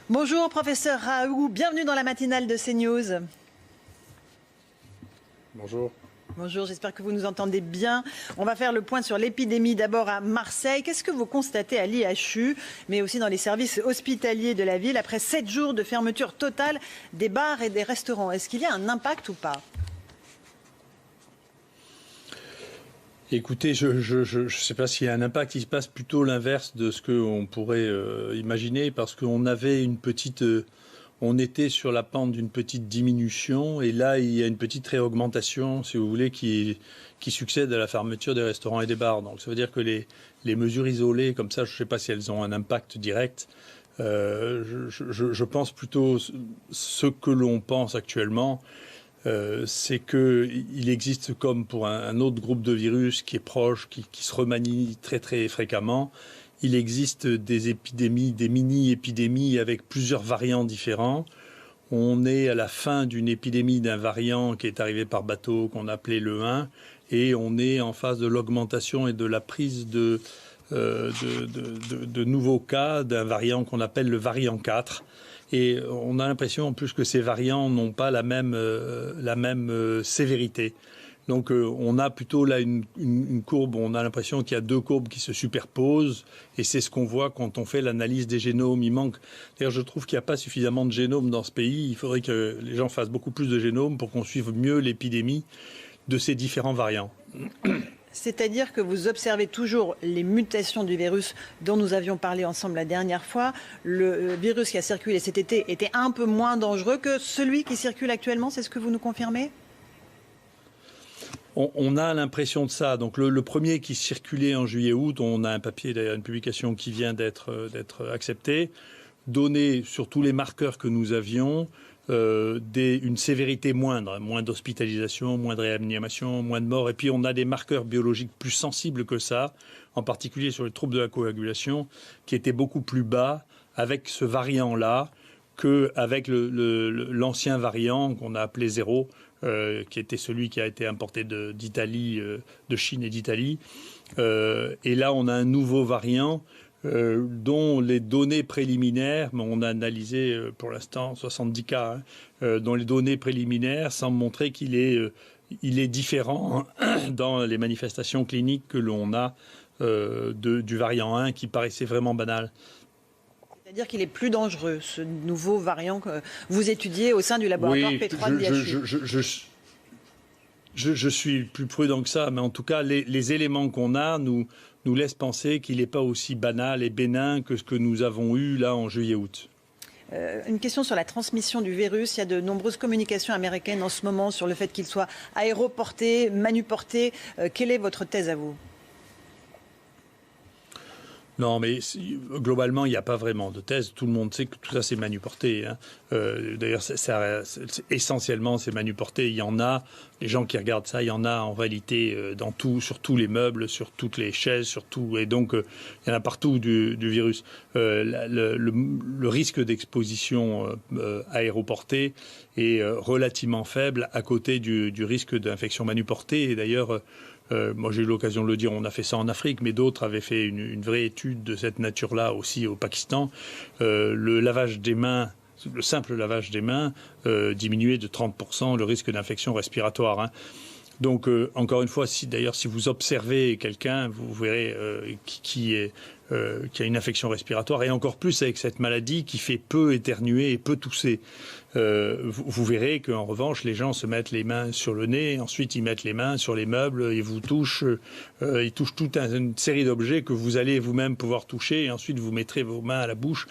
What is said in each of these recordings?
Bonjour professeur Raoult, bienvenue dans la matinale de CNews. Bonjour. Bonjour, j'espère que vous nous entendez bien. On va faire le point sur l'épidémie d'abord à Marseille. Qu'est-ce que vous constatez à l'IHU, mais aussi dans les services hospitaliers de la ville, après 7 jours de fermeture totale des bars et des restaurants? Est-ce qu'il y a un impact ou pas? Écoutez, je ne sais pas s'il y a un impact. Il se passe plutôt l'inverse de ce qu'on pourrait imaginer, parce qu'on avait une petite... on était sur la pente d'une petite diminution, et là, il y a une petite réaugmentation, si vous voulez, qui succède à la fermeture des restaurants et des bars. Donc ça veut dire que les mesures isolées, comme ça, je ne sais pas si elles ont un impact direct. Je pense plutôt ce que l'on pense actuellement, c'est qu'il existe, comme pour un autre groupe de virus qui est proche, qui se remanie très très fréquemment, il existe des épidémies, des mini-épidémies avec plusieurs variants différents. On est à la fin d'une épidémie d'un variant qui est arrivé par bateau, qu'on appelait le 1, et on est en phase de l'augmentation et de la prise de nouveaux cas d'un variant qu'on appelle le variant 4. Et on a l'impression en plus que ces variants n'ont pas la même sévérité. Donc on a plutôt là une courbe, on a l'impression qu'il y a deux courbes qui se superposent, et c'est ce qu'on voit quand on fait l'analyse des génomes. Il manque, d'ailleurs je trouve qu'il n'y a pas suffisamment de génomes dans ce pays. Il faudrait que les gens fassent beaucoup plus de génomes pour qu'on suive mieux l'épidémie de ces différents variants. C'est-à-dire que vous observez toujours les mutations du virus dont nous avions parlé ensemble la dernière fois. Le virus qui a circulé cet été était un peu moins dangereux que celui qui circule actuellement, c'est ce que vous nous confirmez ? On a l'impression de ça. Donc le premier qui circulait en juillet-août, on a un papier, d'ailleurs une publication qui vient d'être acceptée, donnait sur tous les marqueurs que nous avions une sévérité moindre, moins d'hospitalisation, moins de réanimation, moins de morts. Et puis on a des marqueurs biologiques plus sensibles que ça, en particulier sur les troubles de la coagulation, qui étaient beaucoup plus bas avec ce variant-là qu'avec l'ancien variant qu'on a appelé 0, qui était celui qui a été importé d'Italie, de Chine et d'Italie. Et là, on a un nouveau variant dont les données préliminaires, on a analysé pour l'instant 70 cas, dont les données préliminaires semblent montrer qu'il est différent dans les manifestations cliniques que l'on a du variant 1 qui paraissait vraiment banal. C'est-à-dire qu'il est plus dangereux, ce nouveau variant que vous étudiez au sein du laboratoire P3 de l'IHU. Je suis plus prudent que ça, mais en tout cas, les éléments qu'on a nous laissent penser qu'il n'est pas aussi banal et bénin que ce que nous avons eu là en juillet-août. Une question sur la transmission du virus. Il y a de nombreuses communications américaines en ce moment sur le fait qu'il soit aéroporté, manuporté. Quelle est votre thèse à vous ? Non, mais globalement, il n'y a pas vraiment de thèse. Tout le monde sait que tout ça, c'est manuporté. Hein. D'ailleurs, essentiellement, c'est manuporté. Il y en a, les gens qui regardent ça, il y en a en réalité sur tous les meubles, sur toutes les chaises, sur tout. Et donc, il y en a partout du virus. Le risque d'exposition aéroportée est relativement faible à côté du risque d'infection manuportée. Et d'ailleurs, moi, j'ai eu l'occasion de le dire, on a fait ça en Afrique, mais d'autres avaient fait une vraie étude de cette nature-là aussi au Pakistan. Le lavage des mains, le simple lavage des mains diminuait de 30% le risque d'infection respiratoire. Hein. Donc, encore une fois, si vous observez quelqu'un, vous verrez qui a une infection respiratoire, et encore plus avec cette maladie qui fait peu éternuer et peu tousser. Vous verrez qu'en revanche, les gens se mettent les mains sur le nez, ensuite ils mettent les mains sur les meubles, et ils touchent toute une série d'objets que vous allez vous-même pouvoir toucher, et ensuite vous mettrez vos mains à la bouche,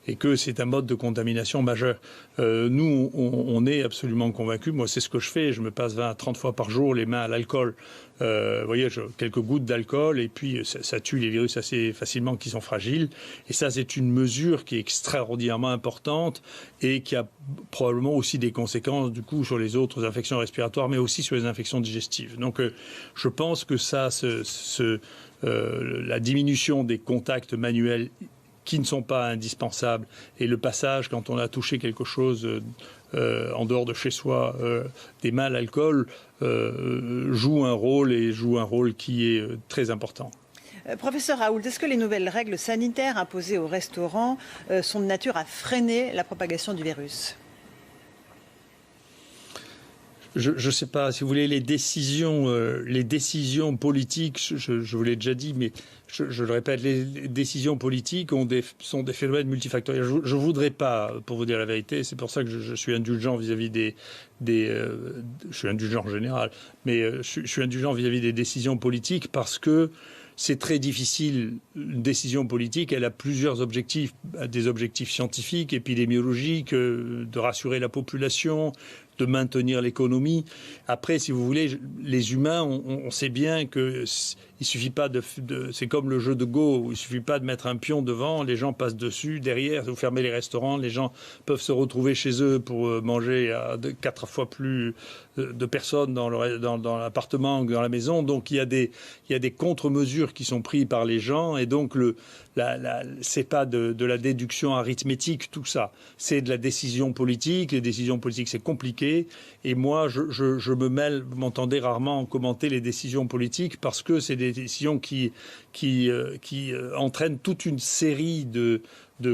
et que c'est un mode de contamination majeur. Nous, on est absolument convaincus. Moi, c'est ce que je fais. Je me passe 20 à 30 fois par jour les mains à l'alcool. Vous voyez, quelques gouttes d'alcool, et puis ça tue les virus assez facilement qui sont fragiles. Et ça, c'est une mesure qui est extraordinairement importante et qui a probablement aussi des conséquences du coup sur les autres infections respiratoires, mais aussi sur les infections digestives. Donc, je pense que ça, la diminution des contacts manuels qui ne sont pas indispensables, et le passage, quand on a touché quelque chose en dehors de chez soi, des mains à l'alcool, joue un rôle qui est très important. Professeur Raoult, est-ce que les nouvelles règles sanitaires imposées aux restaurants sont de nature à freiner la propagation du virus ? Je ne sais pas, si vous voulez, les décisions politiques, je vous l'ai déjà dit, mais je le répète, les décisions politiques sont des phénomènes multifactoriels. Je ne voudrais pas, pour vous dire la vérité, c'est pour ça que je suis indulgent vis-à-vis je suis indulgent en général, mais je suis indulgent vis-à-vis des décisions politiques parce que c'est très difficile. Une décision politique, elle a plusieurs objectifs, des objectifs scientifiques, épidémiologiques, de rassurer la population, de maintenir l'économie. Après, si vous voulez, les humains, on sait bien que il suffit pas c'est comme le jeu de Go, où il suffit pas de mettre un pion devant, les gens passent dessus, derrière, vous fermez les restaurants, les gens peuvent se retrouver chez eux pour manger à 4 fois plus de personnes dans l'appartement ou dans la maison. Donc il y a des contre-mesures qui sont prises par les gens, et donc c'est pas de la déduction arithmétique, tout ça. C'est de la décision politique. Les décisions politiques, c'est compliqué. Et moi, je me mêle, vous m'entendez rarement commenter les décisions politiques parce que c'est des décisions qui entraînent toute une série de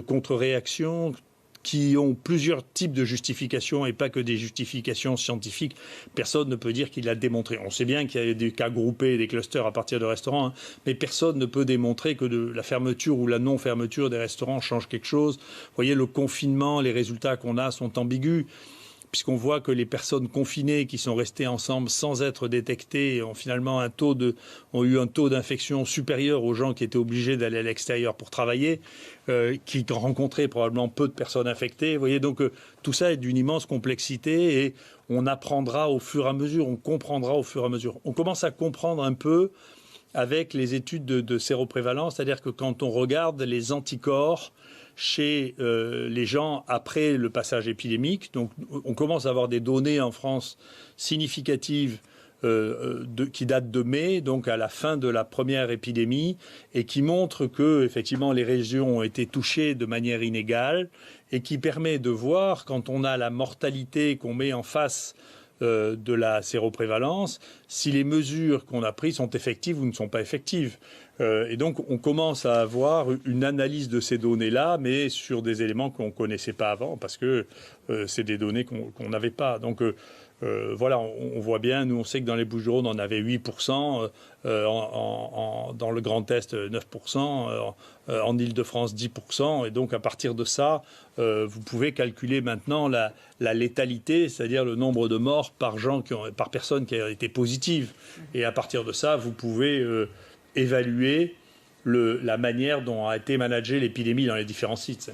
contre-réactions qui ont plusieurs types de justifications et pas que des justifications scientifiques. Personne ne peut dire qu'il l'a démontré. On sait bien qu'il y a des cas groupés, des clusters à partir de restaurants, hein, mais personne ne peut démontrer que la fermeture ou la non-fermeture des restaurants change quelque chose. Vous voyez, le confinement, les résultats qu'on a sont ambigus, puisqu'on voit que les personnes confinées qui sont restées ensemble sans être détectées ont finalement ont eu un taux d'infection supérieur aux gens qui étaient obligés d'aller à l'extérieur pour travailler, qui rencontraient probablement peu de personnes infectées. Vous voyez, donc tout ça est d'une immense complexité et on apprendra au fur et à mesure, on comprendra au fur et à mesure. On commence à comprendre un peu avec les études de séroprévalence, c'est-à-dire que quand on regarde les anticorps chez les gens après le passage épidémique. Donc, on commence à avoir des données en France significatives qui datent de mai, donc à la fin de la première épidémie, et qui montrent que, effectivement, les régions ont été touchées de manière inégale, et qui permet de voir, quand on a la mortalité qu'on met en face de la séroprévalence, si les mesures qu'on a prises sont effectives ou ne sont pas effectives. Et donc, on commence à avoir une analyse de ces données-là, mais sur des éléments qu'on ne connaissait pas avant, parce que c'est des données qu'on n'avait pas. Donc, voilà, on voit bien, nous, on sait que dans les Bouches-du-Rhône, on avait 8%, dans le Grand Est, 9%, en Île-de-France, 10%. Et donc, à partir de ça, vous pouvez calculer maintenant la létalité, c'est-à-dire le nombre de morts par personne qui a été positive. Et à partir de ça, vous pouvez évaluer la manière dont a été managée l'épidémie dans les différents sites.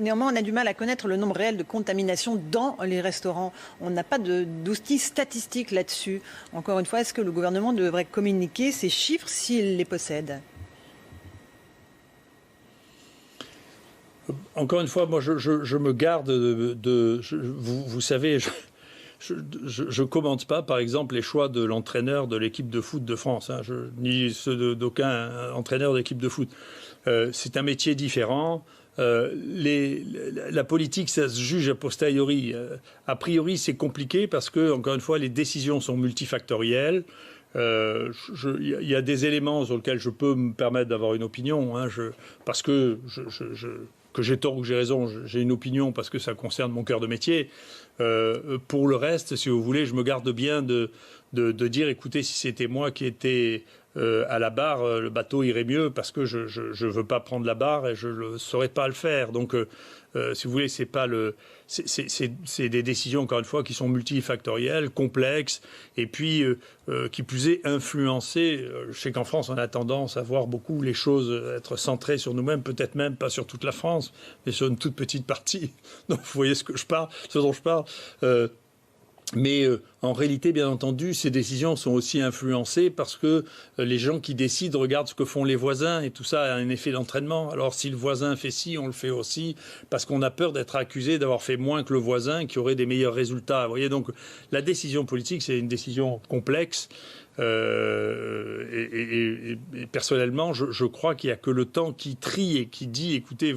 Néanmoins, on a du mal à connaître le nombre réel de contaminations dans les restaurants. On n'a pas d'outils statistiques là-dessus. Encore une fois, est-ce que le gouvernement devrait communiquer ces chiffres s'il les possède ? Encore une fois, moi, je me garde vous savez, je ne commente pas, par exemple, les choix de l'entraîneur de l'équipe de foot de France, hein, ni ceux d'aucun entraîneur d'équipe de foot. C'est un métier différent. La politique, ça se juge a posteriori. A priori, c'est compliqué parce que, encore une fois, les décisions sont multifactorielles. Il y a des éléments sur lesquels je peux me permettre d'avoir une opinion, hein, parce que j'ai tort ou que j'ai raison, j'ai une opinion parce que ça concerne mon cœur de métier. Pour le reste, si vous voulez, je me garde bien de dire, écoutez, si c'était moi qui étais à la barre, le bateau irait mieux parce que je ne veux pas prendre la barre et je ne saurais pas le faire. Donc, si vous voulez, c'est des décisions, encore une fois, qui sont multifactorielles, complexes, et puis, qui plus est, influencées. Je sais qu'en France, on a tendance à voir beaucoup les choses être centrées sur nous-mêmes, peut-être même pas sur toute la France, mais sur une toute petite partie. Donc, vous voyez ce dont je parle. Mais en réalité, bien entendu, ces décisions sont aussi influencées parce que les gens qui décident regardent ce que font les voisins et tout ça a un effet d'entraînement. Alors si le voisin fait ci, on le fait aussi parce qu'on a peur d'être accusé d'avoir fait moins que le voisin qui aurait des meilleurs résultats. Vous voyez, donc la décision politique, c'est une décision complexe. Et personnellement, je crois qu'il n'y a que le temps qui trie et qui dit, écoutez,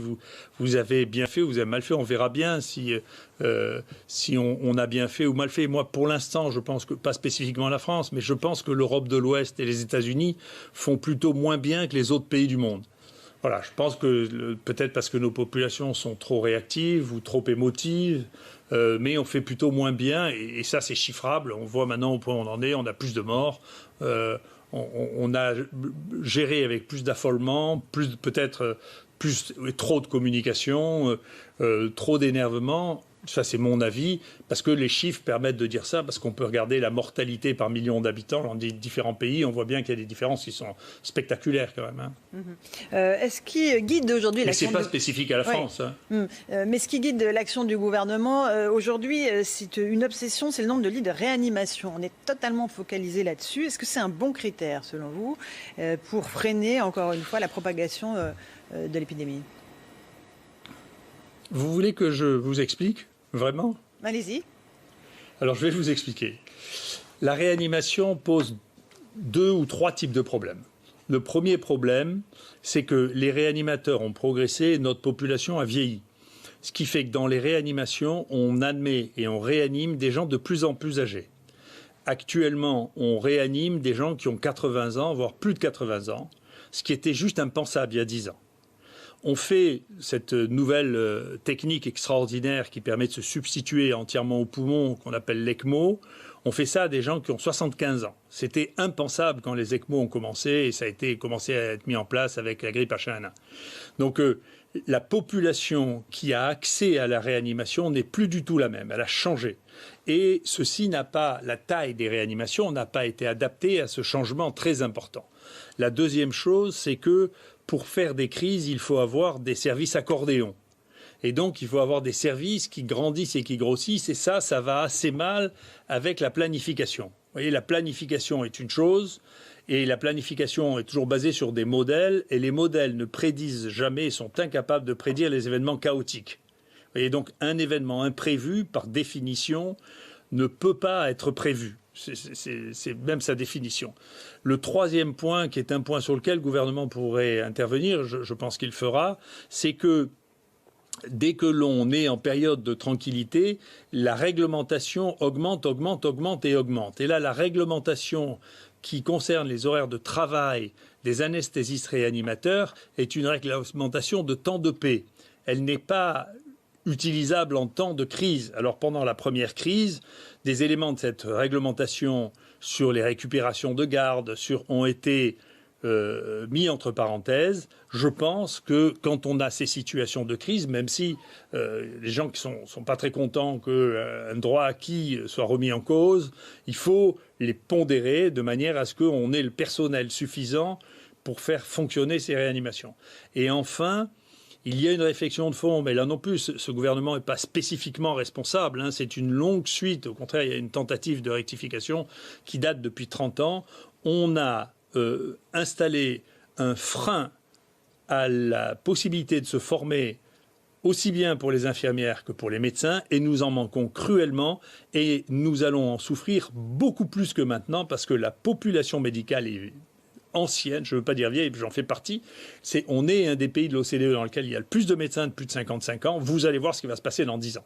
vous avez bien fait, vous avez mal fait, on verra bien si on a bien fait ou mal fait. Moi, pour l'instant, l'instant, je pense que, pas spécifiquement la France, mais je pense que l'Europe de l'Ouest et les États-Unis font plutôt moins bien que les autres pays du monde. Voilà, je pense que peut-être parce que nos populations sont trop réactives ou trop émotives, mais on fait plutôt moins bien, et ça c'est chiffrable. On voit maintenant au point où on en est, on a plus de morts, on a géré avec plus d'affolement, trop de communication, trop d'énervement. Ça, c'est mon avis, parce que les chiffres permettent de dire ça, parce qu'on peut regarder la mortalité par million d'habitants dans différents pays. On voit bien qu'il y a des différences qui sont spectaculaires, quand même. Est-ce qui guide aujourd'hui l'action... Mais ce n'est pas spécifique à la France. Mais ce qui guide l'action du gouvernement, aujourd'hui, c'est une obsession, c'est le nombre de lits de réanimation. On est totalement focalisé là-dessus. Est-ce que c'est un bon critère, selon vous, pour freiner, encore une fois, la propagation de l'épidémie? Vous voulez que je vous explique? Vraiment? Allez-y. Alors, je vais vous expliquer. La réanimation pose 2 ou 3 types de problèmes. Le premier problème, c'est que les réanimateurs ont progressé et notre population a vieilli. Ce qui fait que dans les réanimations, on admet et on réanime des gens de plus en plus âgés. Actuellement, on réanime des gens qui ont 80 ans, voire plus de 80 ans, ce qui était juste impensable il y a 10 ans. On fait cette nouvelle technique extraordinaire qui permet de se substituer entièrement au poumon, qu'on appelle l'ECMO. On fait ça à des gens qui ont 75 ans. C'était impensable quand les ECMO ont commencé, et ça a été commencé à être mis en place avec la grippe H1N1. Donc la population qui a accès à la réanimation n'est plus du tout la même. Elle a changé. Et la taille des réanimations n'a pas été adaptée à ce changement très important. La deuxième chose, c'est que pour faire des crises, il faut avoir des services accordéons. Et donc, il faut avoir des services qui grandissent et qui grossissent. Et ça va assez mal avec la planification. Vous voyez, la planification est une chose. Et la planification est toujours basée sur des modèles. Et les modèles ne prédisent jamais, sont incapables de prédire les événements chaotiques. Vous voyez, donc, un événement imprévu, par définition, ne peut pas être prévu. C'est même sa définition. Le troisième point, qui est un point sur lequel le gouvernement pourrait intervenir, je pense qu'il fera, c'est que dès que l'on est en période de tranquillité, la réglementation augmente. Et là, la réglementation qui concerne les horaires de travail des anesthésistes réanimateurs est une réglementation de temps de paix. Elle n'est pas utilisable en temps de crise. Alors pendant la première crise, des éléments de cette réglementation sur les récupérations de garde ont été mis entre parenthèses. Je pense que quand on a ces situations de crise, même si les gens qui sont pas très contents qu'un droit acquis soit remis en cause, il faut les pondérer de manière à ce qu'on ait le personnel suffisant pour faire fonctionner ces réanimations. Et enfin, il y a une réflexion de fond, mais là non plus, ce gouvernement n'est pas spécifiquement responsable. C'est une longue suite. Au contraire, il y a une tentative de rectification qui date depuis 30 ans. On a installé un frein à la possibilité de se former aussi bien pour les infirmières que pour les médecins, et nous en manquons cruellement, et nous allons en souffrir beaucoup plus que maintenant, parce que la population médicale est ancienne, je ne veux pas dire vieille, j'en fais partie. On est un des pays de l'OCDE dans lequel il y a le plus de médecins de plus de 55 ans. Vous allez voir ce qui va se passer dans 10 ans.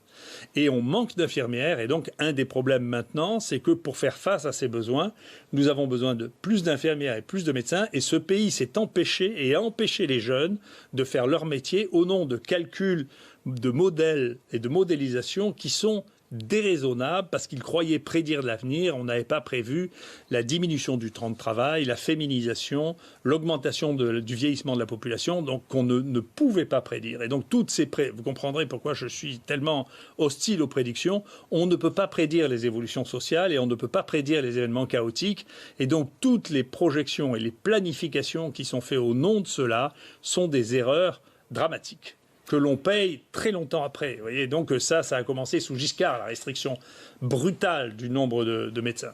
Et on manque d'infirmières. Et donc, un des problèmes maintenant, c'est que pour faire face à ces besoins, nous avons besoin de plus d'infirmières et plus de médecins. Et ce pays s'est empêché et a empêché les jeunes de faire leur métier au nom de calculs, de modèles et de modélisation qui sont déraisonnable parce qu'ils croyaient prédire l'avenir. On n'avait pas prévu la diminution du temps de travail, la féminisation, l'augmentation du vieillissement de la population, donc qu'on ne pouvait pas prédire. Et donc vous comprendrez pourquoi je suis tellement hostile aux prédictions. On ne peut pas prédire les évolutions sociales et on ne peut pas prédire les événements chaotiques. Et donc toutes les projections et les planifications qui sont faites au nom de cela sont des erreurs dramatiques que l'on paye très longtemps après. Vous voyez, donc ça a commencé sous Giscard, la restriction brutale du nombre de médecins.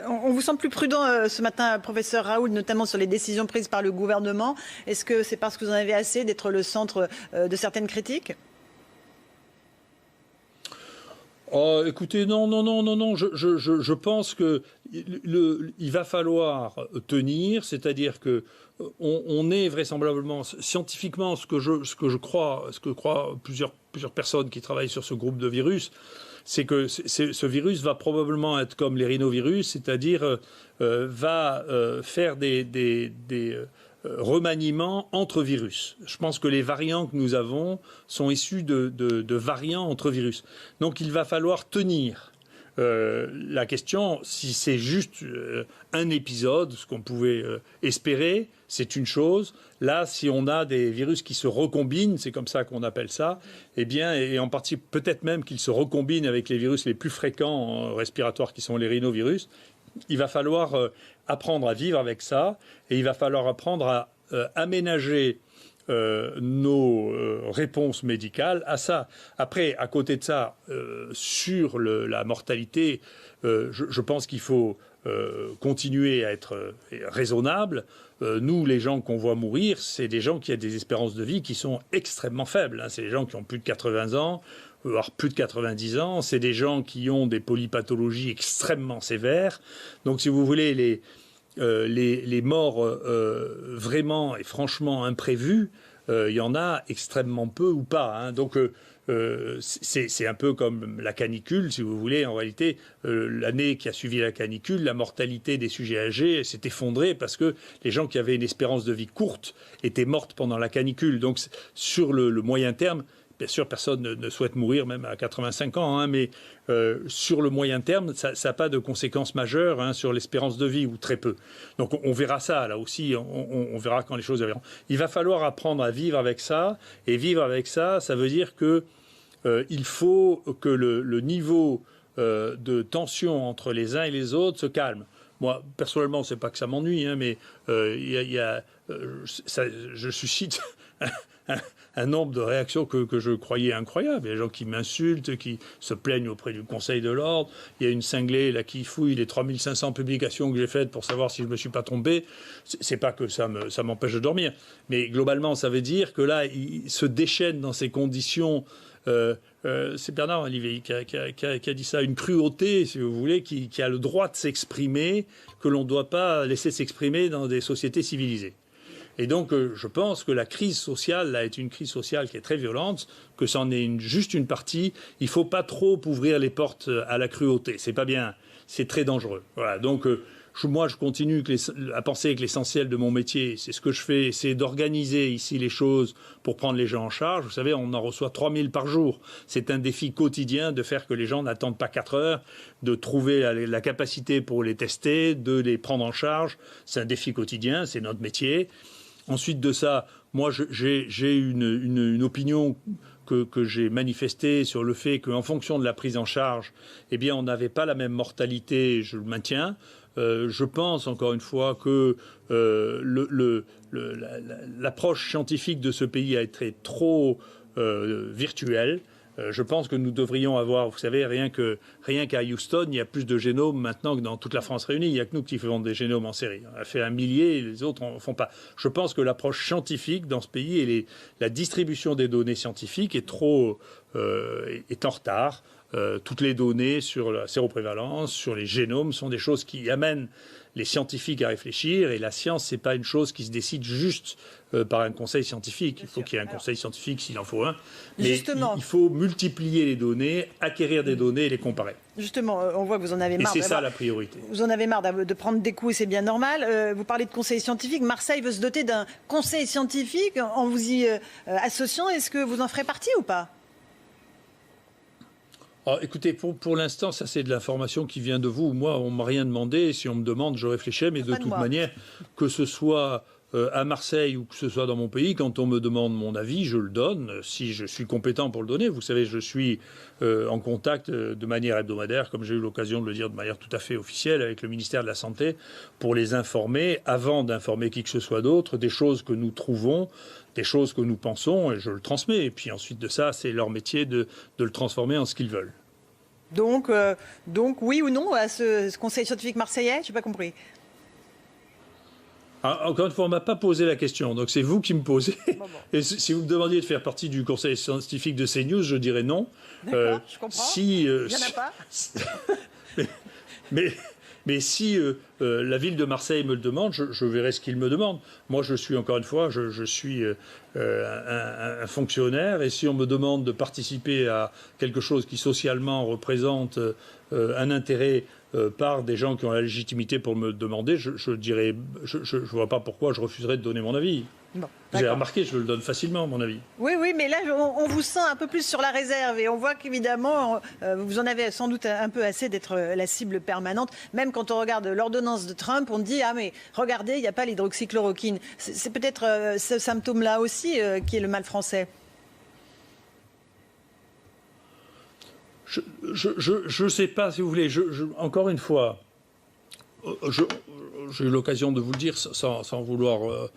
On vous sent plus prudent ce matin, professeur Raoult, notamment sur les décisions prises par le gouvernement. Est-ce que c'est parce que vous en avez assez d'être le centre de certaines critiques ? Oh, écoutez, non. Je pense que il va falloir tenir, c'est-à-dire que on est vraisemblablement scientifiquement ce que croient plusieurs personnes qui travaillent sur ce groupe de virus. c'est que ce virus va probablement être comme les rhinovirus, c'est-à-dire va faire des remaniements entre virus. Je pense que les variants que nous avons sont issus de variants entre virus. Donc il va falloir tenir. La question, si c'est juste un épisode, ce qu'on pouvait espérer, c'est une chose. Là, si on a des virus qui se recombinent, c'est comme ça qu'on appelle ça, eh bien, et en partie peut-être même qu'ils se recombinent avec les virus les plus fréquents respiratoires qui sont les rhinovirus, il va falloir apprendre à vivre avec ça et il va falloir apprendre à aménager nos réponses médicales à ça. Après, à côté de ça, sur la mortalité, je pense qu'il faut continuer à être raisonnable. Nous, les gens qu'on voit mourir, c'est des gens qui ont des espérances de vie qui sont extrêmement faibles. C'est des gens qui ont plus de 80 ans, voire plus de 90 ans. C'est des gens qui ont des polypathologies extrêmement sévères. Donc, si vous voulez, les morts vraiment et franchement imprévues, il y en a extrêmement peu ou pas. Donc c'est un peu comme la canicule, si vous voulez. En réalité, l'année qui a suivi la canicule, la mortalité des sujets âgés s'est effondrée parce que les gens qui avaient une espérance de vie courte étaient mortes pendant la canicule. Donc sur le moyen terme, bien sûr, personne ne souhaite mourir même à 85 ans, mais sur le moyen terme, ça n'a pas de conséquences majeures sur l'espérance de vie, ou très peu. Donc on verra ça, là aussi, on verra quand les choses arriveront. Il va falloir apprendre à vivre avec ça, et vivre avec ça, ça veut dire que il faut que le niveau de tension entre les uns et les autres se calme. Moi, personnellement, c'est pas que ça m'ennuie, mais je suscite un nombre de réactions que je croyais incroyables. Il y a des gens qui m'insultent, qui se plaignent auprès du Conseil de l'Ordre. Il y a une cinglée là, qui fouille les 3500 publications que j'ai faites pour savoir si je ne me suis pas trompé. C'est pas que ça m'empêche de dormir. Mais globalement, ça veut dire que là, il se déchaîne dans ces conditions. C'est Bernard Olivier qui a dit ça, une cruauté, si vous voulez, qui a le droit de s'exprimer, que l'on ne doit pas laisser s'exprimer dans des sociétés civilisées. Et donc, je pense que la crise sociale, là, est une crise sociale qui est très violente, que c'en est juste une partie. Il ne faut pas trop ouvrir les portes à la cruauté. C'est pas bien. C'est très dangereux. Voilà. Donc, moi, je continue à penser que l'essentiel de mon métier, c'est ce que je fais, c'est d'organiser ici les choses pour prendre les gens en charge. Vous savez, on en reçoit 3000 par jour. C'est un défi quotidien de faire que les gens n'attendent pas 4 heures, de trouver la capacité pour les tester, de les prendre en charge. C'est un défi quotidien, c'est notre métier. Ensuite de ça, moi, j'ai une opinion que j'ai manifestée sur le fait qu'en fonction de la prise en charge, eh bien, on n'avait pas la même mortalité, je le maintiens. Je pense, encore une fois, que l'approche scientifique de ce pays a été trop virtuelle. Je pense que nous devrions avoir, vous savez, rien qu'à Houston, il y a plus de génomes maintenant que dans toute la France réunie. Il n'y a que nous qui faisons des génomes en série. On a fait 1 millier et les autres n'en font pas. Je pense que l'approche scientifique dans ce pays et la distribution des données scientifiques est en retard. Toutes les données sur la séroprévalence, sur les génomes, sont des choses qui amènent les scientifiques à réfléchir. Et la science, ce n'est pas une chose qui se décide juste par un conseil scientifique. Il faut qu'il y ait un conseil scientifique s'il en faut un. Mais il faut multiplier les données, acquérir des données et les comparer. Justement, on voit que vous en avez marre. Et c'est ça la priorité. Vous en avez marre de prendre des coups et c'est bien normal. Vous parlez de conseil scientifique. Marseille veut se doter d'un conseil scientifique en vous y associant. Est-ce que vous en ferez partie ou pas ? Alors, écoutez, pour l'instant, ça c'est de l'information qui vient de vous. Moi, on ne m'a rien demandé. Si on me demande, je réfléchis. Mais de toute manière, que ce soit à Marseille ou que ce soit dans mon pays, quand on me demande mon avis, je le donne. Si je suis compétent pour le donner. Vous savez, je suis en contact de manière hebdomadaire, comme j'ai eu l'occasion de le dire de manière tout à fait officielle, avec le ministère de la Santé, pour les informer, avant d'informer qui que ce soit d'autre, des choses que nous trouvons, des choses que nous pensons, et je le transmets. Et puis ensuite de ça, c'est leur métier de le transformer en ce qu'ils veulent. Donc oui ou non à ce conseil scientifique marseillais ? Je n'ai pas compris. Encore une fois, on ne m'a pas posé la question, donc c'est vous qui me posez. Bon. Et si vous me demandiez de faire partie du conseil scientifique de CNews, je dirais non. D'accord, je comprends. Il n'y en a pas. Mais si la ville de Marseille me le demande, je verrai ce qu'il me demande. Moi, je suis, encore une fois, je suis un fonctionnaire, et si on me demande de participer à quelque chose qui socialement représente un intérêt par des gens qui ont la légitimité pour me demander, je dirais, je vois pas pourquoi je refuserais de donner mon avis. Bon, vous avez remarqué, je le donne facilement, mon avis. Oui, oui, mais là, on vous sent un peu plus sur la réserve et on voit qu'évidemment, vous en avez sans doute un peu assez d'être la cible permanente. Même quand on regarde l'ordonnance de Trump, on dit « Ah, mais regardez, il n'y a pas l'hydroxychloroquine ». C'est peut-être ce symptôme-là aussi qui est le mal français. Je ne sais pas, si vous voulez. Encore une fois, j'ai eu l'occasion de vous le dire sans vouloir...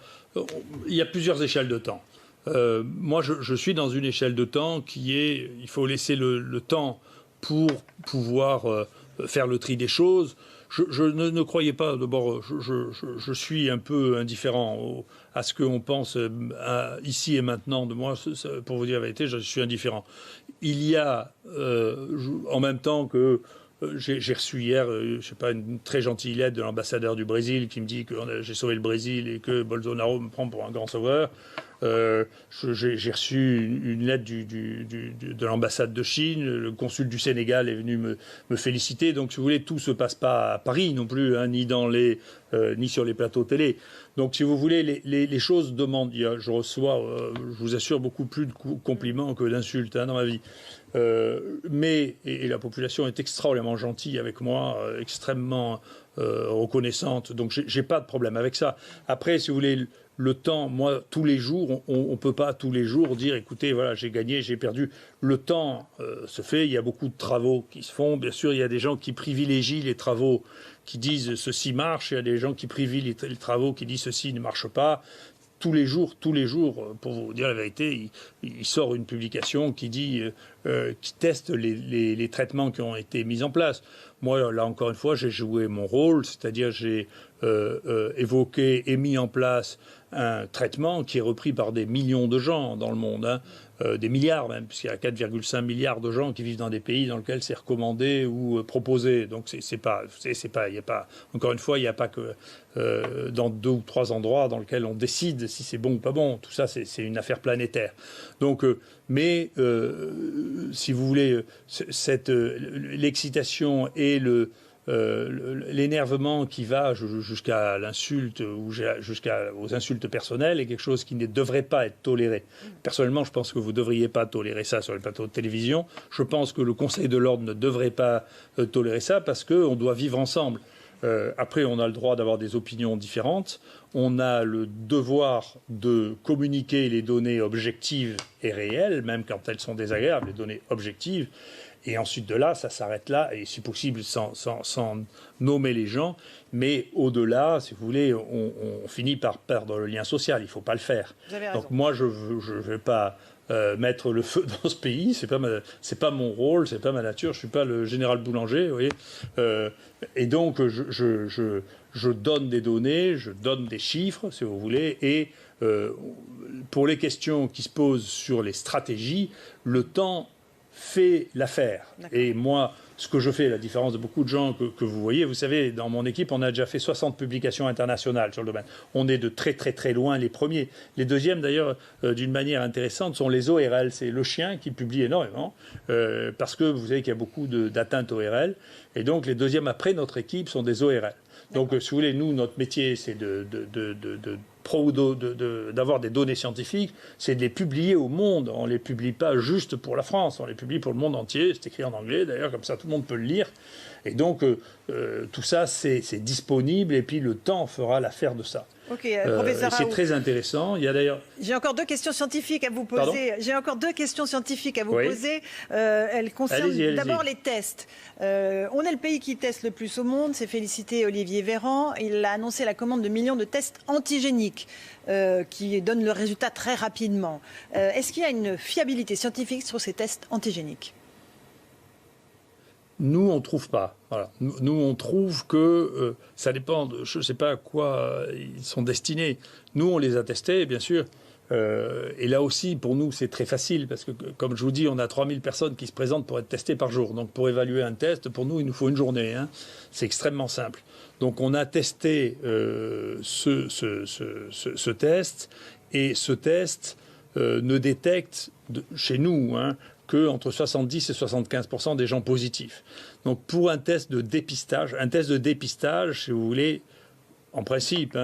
il y a plusieurs échelles de temps. Moi, je suis dans une échelle de temps qui est... Il faut laisser le temps pour pouvoir faire le tri des choses. Je ne croyais pas, d'abord, je suis un peu indifférent à ce qu'on pense ici et maintenant de moi. Pour vous dire la vérité, je suis indifférent. Il y a, en même temps que j'ai reçu hier, je sais pas, une très gentille lettre de l'ambassadeur du Brésil qui me dit que j'ai sauvé le Brésil et que Bolsonaro me prend pour un grand sauveur. J'ai reçu une lettre de l'ambassade de Chine. Le consul du Sénégal est venu me féliciter. Donc, si vous voulez, tout se passe pas à Paris non plus, hein, ni sur les plateaux télé. Donc, si vous voulez, les choses demandent. Je reçois, je vous assure, beaucoup plus de compliments que d'insultes dans ma vie. Mais la population est extraordinairement gentille avec moi, extrêmement reconnaissante. Donc, j'ai pas de problème avec ça. Après, si vous voulez, le temps, moi, tous les jours, on ne peut pas tous les jours dire, écoutez, voilà, j'ai gagné, j'ai perdu. Le temps se fait, il y a beaucoup de travaux qui se font. Bien sûr, il y a des gens qui privilégient les travaux qui disent ceci marche, il y a des gens qui privilégient les travaux qui disent ceci ne marche pas. Tous les jours, pour vous dire la vérité, il sort une publication qui dit, qui teste les traitements qui ont été mis en place. Moi, là, encore une fois, j'ai joué mon rôle, c'est-à-dire j'ai évoqué et mis en place un traitement qui est repris par des millions de gens dans le monde, hein, des milliards même, puisqu'il y a 4,5 milliards de gens qui vivent dans des pays dans lesquels c'est recommandé ou proposé. Donc il y a pas, encore une fois, il n'y a pas que dans 2 ou 3 endroits dans lesquels on décide si c'est bon ou pas bon. Tout ça, c'est une affaire planétaire. Donc, si vous voulez, l'excitation et l'énervement qui va jusqu'à l'insulte ou jusqu'aux insultes personnelles est quelque chose qui ne devrait pas être toléré. Personnellement, je pense que vous ne devriez pas tolérer ça sur les plateaux de télévision. Je pense que le Conseil de l'ordre ne devrait pas tolérer ça parce qu'on doit vivre ensemble. Après, on a le droit d'avoir des opinions différentes. On a le devoir de communiquer les données objectives et réelles, même quand elles sont désagréables, les données objectives. Et ensuite de là, ça s'arrête là, et si possible sans nommer les gens. Mais au-delà, si vous voulez, on finit par perdre le lien social. Il ne faut pas le faire. Donc moi, je ne vais pas mettre le feu dans ce pays. C'est pas mon rôle, c'est pas ma nature. Je suis pas le général Boulanger, vous voyez. Et donc, je donne des données, je donne des chiffres, si vous voulez, et pour les questions qui se posent sur les stratégies, le temps fait l'affaire. Et moi, ce que je fais, la différence de beaucoup de gens que vous voyez, vous savez, dans mon équipe, on a déjà fait 60 publications internationales sur le domaine. On est de très très très loin les premiers. Les deuxièmes, d'ailleurs, d'une manière intéressante, sont les ORL. C'est le chien qui publie énormément, parce que vous savez qu'il y a beaucoup d'atteintes ORL. Et donc, les deuxièmes après notre équipe sont des ORL. Donc, si vous voulez, nous, notre métier, c'est d'avoir des données scientifiques, c'est de les publier au monde. On ne les publie pas juste pour la France, on les publie pour le monde entier. C'est écrit en anglais, d'ailleurs, comme ça tout le monde peut le lire. Et donc, tout ça, c'est disponible, et puis le temps fera l'affaire de ça. Ok, professeur c'est très intéressant. Il y a d'ailleurs... J'ai encore 2 questions scientifiques à vous poser. Elles concernent d'abord les tests. On est le pays qui teste le plus au monde. C'est félicité Olivier Véran. Il a annoncé la commande de millions de tests antigéniques qui donnent le résultat très rapidement. Est-ce qu'il y a une fiabilité scientifique sur ces tests antigéniques ? Nous, on ne trouve pas. Voilà. Nous, on trouve que ça dépend, je ne sais pas à quoi ils sont destinés. Nous, on les a testés, bien sûr. Et là aussi, pour nous, c'est très facile parce que, comme je vous dis, on a 3000 personnes qui se présentent pour être testées par jour. Donc, pour évaluer un test, pour nous, il nous faut une journée. Hein. C'est extrêmement simple. Donc, on a testé ce test et ce test ne détecte chez nous que entre 70 et 75% des gens positifs. Donc, pour un test de dépistage, si vous voulez, en principe,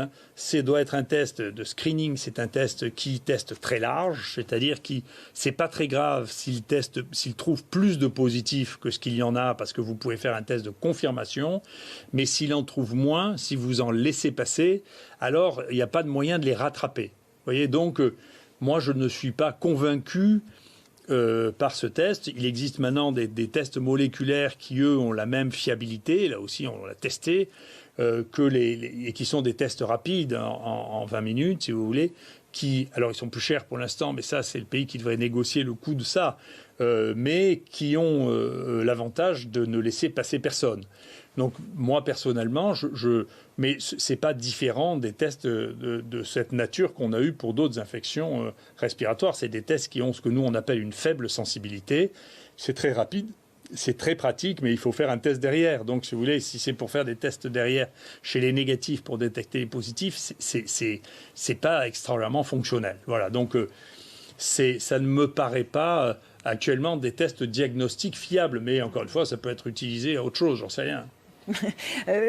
doit être un test de screening, c'est un test qui teste très large, c'est-à-dire qui c'est pas très grave s'il trouve plus de positifs que ce qu'il y en a, parce que vous pouvez faire un test de confirmation, mais s'il en trouve moins, si vous en laissez passer, alors il n'y a pas de moyen de les rattraper. Vous voyez, donc moi je ne suis pas convaincu par ce test. Il existe maintenant des tests moléculaires qui, eux, ont la même fiabilité, là aussi on l'a testé, et qui sont des tests rapides en 20 minutes, si vous voulez, alors ils sont plus chers pour l'instant, mais ça c'est le pays qui devrait négocier le coût de ça, mais qui ont l'avantage de ne laisser passer personne. Donc moi personnellement, mais c'est pas différent des tests de cette nature qu'on a eu pour d'autres infections respiratoires. C'est des tests qui ont ce que nous on appelle une faible sensibilité. C'est très rapide. C'est très pratique, mais il faut faire un test derrière. Donc, si vous voulez, si c'est pour faire des tests derrière chez les négatifs pour détecter les positifs, c'est pas extraordinairement fonctionnel. Voilà. Donc, ça ne me paraît pas actuellement des tests diagnostiques fiables. Mais encore une fois, ça peut être utilisé à autre chose. J'en sais rien.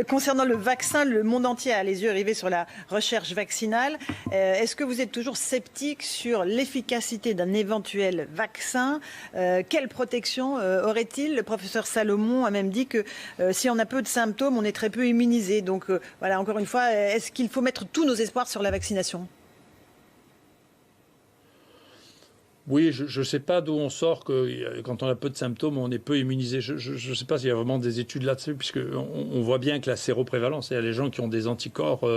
Concernant le vaccin, le monde entier a les yeux rivés sur la recherche vaccinale. Est-ce que vous êtes toujours sceptique sur l'efficacité d'un éventuel vaccin? Quelle protection aurait-il? Le professeur Salomon a même dit que si on a peu de symptômes, on est très peu immunisé. Donc voilà, encore une fois, est-ce qu'il faut mettre tous nos espoirs sur la vaccination? Oui, je ne sais pas d'où on sort que quand on a peu de symptômes, on est peu immunisé. Je ne sais pas s'il y a vraiment des études là-dessus, puisqu'on voit bien que la séroprévalence, c'est-à-dire les gens qui ont des anticorps,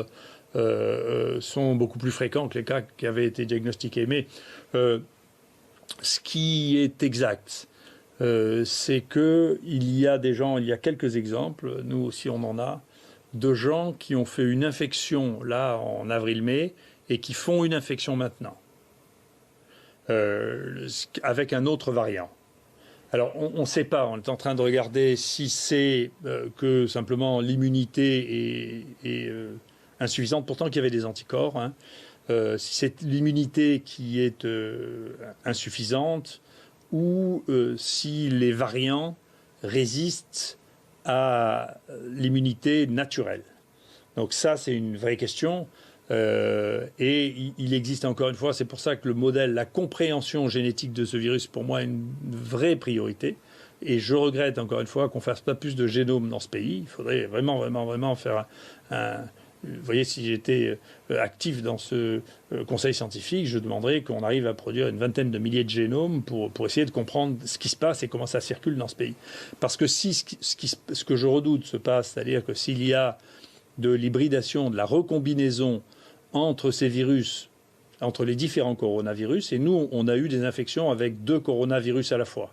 sont beaucoup plus fréquents que les cas qui avaient été diagnostiqués. Mais ce qui est exact, c'est qu'il y a des gens, il y a quelques exemples, nous aussi on en a, de gens qui ont fait une infection là en avril-mai et qui font une infection maintenant. Avec un autre variant. Alors, on ne sait pas. On est en train de regarder si c'est que simplement l'immunité est insuffisante. Pourtant, qu'il y avait des anticorps. Si c'est l'immunité qui est insuffisante ou si les variants résistent à l'immunité naturelle. Donc ça, c'est une vraie question. Et il existe encore une fois, c'est pour ça que le modèle, la compréhension génétique de ce virus, pour moi, est une vraie priorité. Et je regrette encore une fois qu'on ne fasse pas plus de génome dans ce pays. Il faudrait vraiment, vraiment, vraiment faire Vous voyez, si j'étais actif dans ce conseil scientifique, je demanderais qu'on arrive à produire une vingtaine de milliers de génomes pour essayer de comprendre ce qui se passe et comment ça circule dans ce pays. Parce que si ce que je redoute se passe, c'est-à-dire que s'il y a de l'hybridation, de la recombinaison entre ces virus, entre les différents coronavirus, et nous, on a eu des infections avec 2 coronavirus à la fois.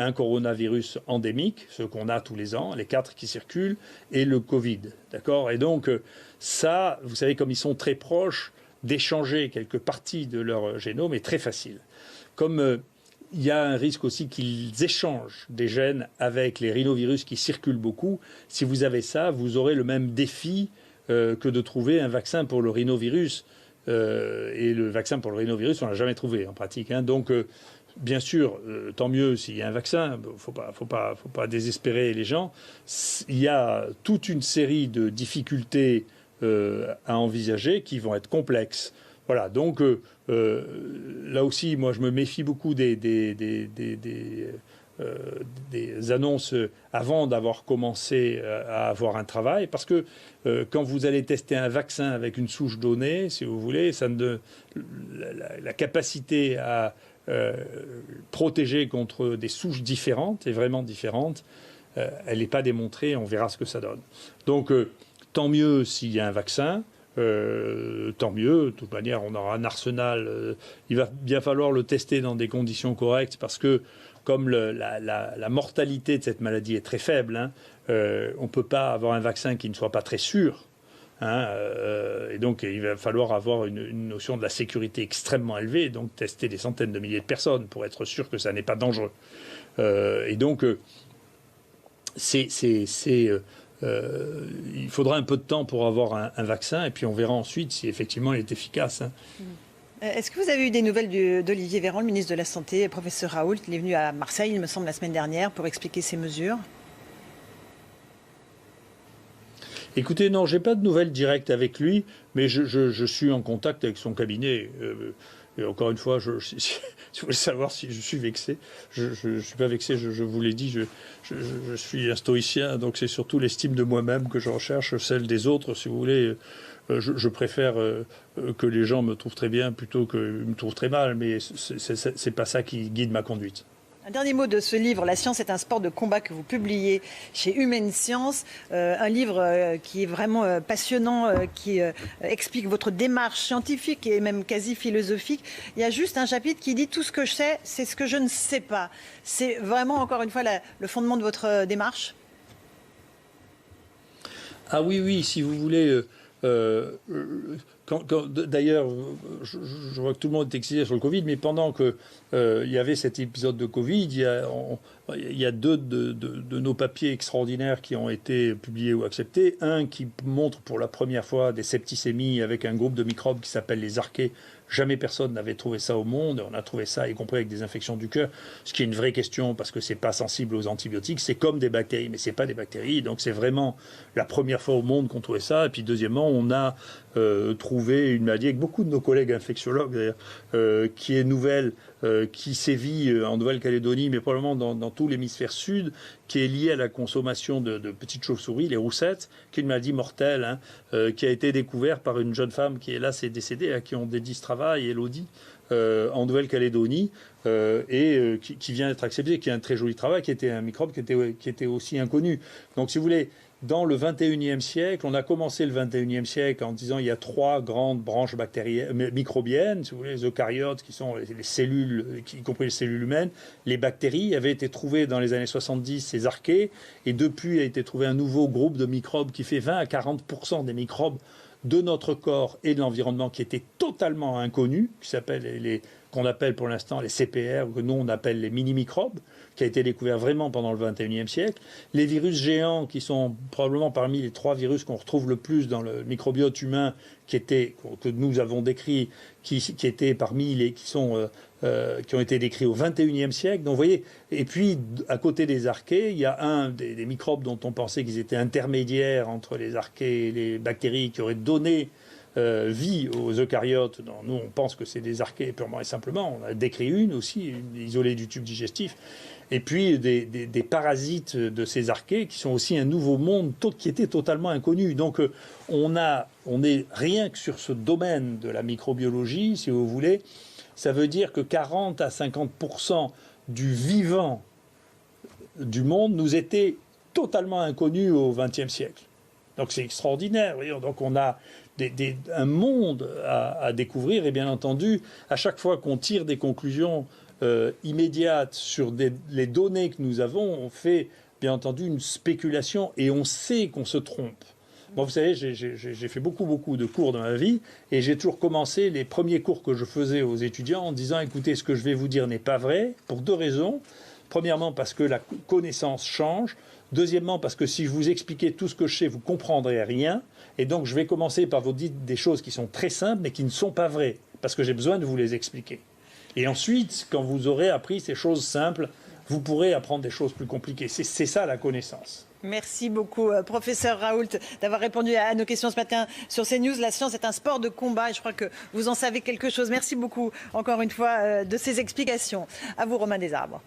Un coronavirus endémique, ceux qu'on a tous les ans, les 4 qui circulent, et le Covid. D'accord ? Et donc, ça, vous savez, comme ils sont très proches, d'échanger quelques parties de leur génome est très facile. Comme il y a un risque aussi qu'ils échangent des gènes avec les rhinovirus qui circulent beaucoup, si vous avez ça, vous aurez le même défi que de trouver un vaccin pour le rhinovirus. Et le vaccin pour le rhinovirus, on ne l'a jamais trouvé en pratique. Donc, bien sûr, tant mieux s'il y a un vaccin. Faut pas désespérer les gens. Il y a toute une série de difficultés à envisager qui vont être complexes. Voilà. Donc, là aussi, moi, je me méfie beaucoup des annonces avant d'avoir commencé à avoir un travail, parce que quand vous allez tester un vaccin avec une souche donnée, si vous voulez, la capacité à protéger contre des souches différentes et vraiment différentes, elle n'est pas démontrée. On verra ce que ça donne. Donc, tant mieux s'il y a un vaccin. Tant mieux. De toute manière, on aura un arsenal. Il va bien falloir le tester dans des conditions correctes, parce que comme la mortalité de cette maladie est très faible, on ne peut pas avoir un vaccin qui ne soit pas très sûr. Et donc, il va falloir avoir une notion de la sécurité extrêmement élevée, donc tester des centaines de milliers de personnes pour être sûr que ça n'est pas dangereux. Et donc, il faudra un peu de temps pour avoir un vaccin, et puis on verra ensuite si effectivement il est efficace. Est-ce que vous avez eu des nouvelles d'Olivier Véran, le ministre de la Santé, professeur Raoult? Il est venu à Marseille, il me semble, la semaine dernière pour expliquer ces mesures. Écoutez, non, j'ai pas de nouvelles directes avec lui, mais je suis en contact avec son cabinet. Et encore une fois, si vous voulez savoir si je suis vexé, je suis pas vexé, je vous l'ai dit, je suis un stoïcien, donc c'est surtout l'estime de moi-même que je recherche, celle des autres, si vous voulez. Je préfère que les gens me trouvent très bien plutôt qu'ils me trouvent très mal, mais c'est pas ça qui guide ma conduite. Un dernier mot de ce livre, La science est un sport de combat, que vous publiez chez Humaine Science. Un livre qui est vraiment passionnant, qui explique votre démarche scientifique et même quasi philosophique. Il y a juste un chapitre qui dit « Tout ce que je sais, c'est ce que je ne sais pas ». C'est vraiment, encore une fois, le fondement de votre démarche? Ah oui, si vous voulez... D'ailleurs, je vois que tout le monde est excité sur le Covid, mais pendant qu'il y avait cet épisode de Covid, il y a deux de nos papiers extraordinaires qui ont été publiés ou acceptés. Un qui montre pour la première fois des septicémies avec un groupe de microbes qui s'appelle les archées. Jamais personne n'avait trouvé ça au monde. On a trouvé ça, y compris avec des infections du cœur, ce qui est une vraie question parce que c'est pas sensible aux antibiotiques. C'est comme des bactéries, mais c'est pas des bactéries. Donc c'est vraiment la première fois au monde qu'on trouvait ça. Et puis deuxièmement, on a trouvé une maladie avec beaucoup de nos collègues infectiologues d'ailleurs, qui est nouvelle, qui sévit en Nouvelle-Calédonie, mais probablement dans tout l'hémisphère sud, qui est liée à la consommation de petites chauves-souris, les roussettes, qui est une maladie mortelle, qui a été découverte par une jeune femme qui, hélas, est décédée, à qui on dédie ce travail, Elodie, en Nouvelle-Calédonie, et qui vient d'être accepté, qui est un très joli travail, qui était un microbe qui était aussi inconnu. Donc, si vous voulez, dans le 21e siècle, on a commencé le 21e siècle en disant il y a 3 grandes branches microbiennes, si vous voulez, les eucaryotes, qui sont les cellules, y compris les cellules humaines. Les bactéries avaient été trouvées dans les années 70, ces archées, et depuis a été trouvé un nouveau groupe de microbes qui fait 20 à 40% des microbes de notre corps et de l'environnement qui étaient totalement inconnus, qu'on appelle pour l'instant les CPR, ou que nous on appelle les mini-microbes, qui a été découvert vraiment pendant le 21e siècle. Les virus géants, qui sont probablement parmi les 3 virus qu'on retrouve le plus dans le microbiote humain, que nous avons décrits, qui étaient parmi les qui ont été décrits au 21e siècle. Donc vous voyez, et puis à côté des archées, il y a un des microbes dont on pensait qu'ils étaient intermédiaires entre les archées et les bactéries, qui auraient donné vie aux eucaryotes. Nous, on pense que c'est des archées purement et simplement. On a décrit une aussi, isolée du tube digestif. Et puis des parasites de ces archées qui sont aussi un nouveau monde qui était totalement inconnu. Donc on est rien que sur ce domaine de la microbiologie, si vous voulez, ça veut dire que 40 à 50% du vivant du monde nous était totalement inconnu au XXe siècle. Donc c'est extraordinaire. Donc on a un monde à découvrir, et bien entendu, à chaque fois qu'on tire des conclusions immédiates sur les données que nous avons, on fait bien entendu une spéculation et on sait qu'on se trompe. Moi, vous savez, j'ai fait beaucoup de cours dans ma vie, et j'ai toujours commencé les premiers cours que je faisais aux étudiants en disant « Écoutez, ce que je vais vous dire n'est pas vrai, pour 2 raisons. Premièrement, parce que la connaissance change. Deuxièmement, parce que si je vous expliquais tout ce que je sais, vous ne comprendrez rien. Et donc, je vais commencer par vous dire des choses qui sont très simples, mais qui ne sont pas vraies, parce que j'ai besoin de vous les expliquer. Et ensuite, quand vous aurez appris ces choses simples, vous pourrez apprendre des choses plus compliquées. C'est ça la connaissance. » Merci beaucoup, professeur Raoult, d'avoir répondu à nos questions ce matin sur CNews. La science est un sport de combat, et je crois que vous en savez quelque chose. Merci beaucoup, encore une fois, de ces explications. À vous, Romain Desarbres.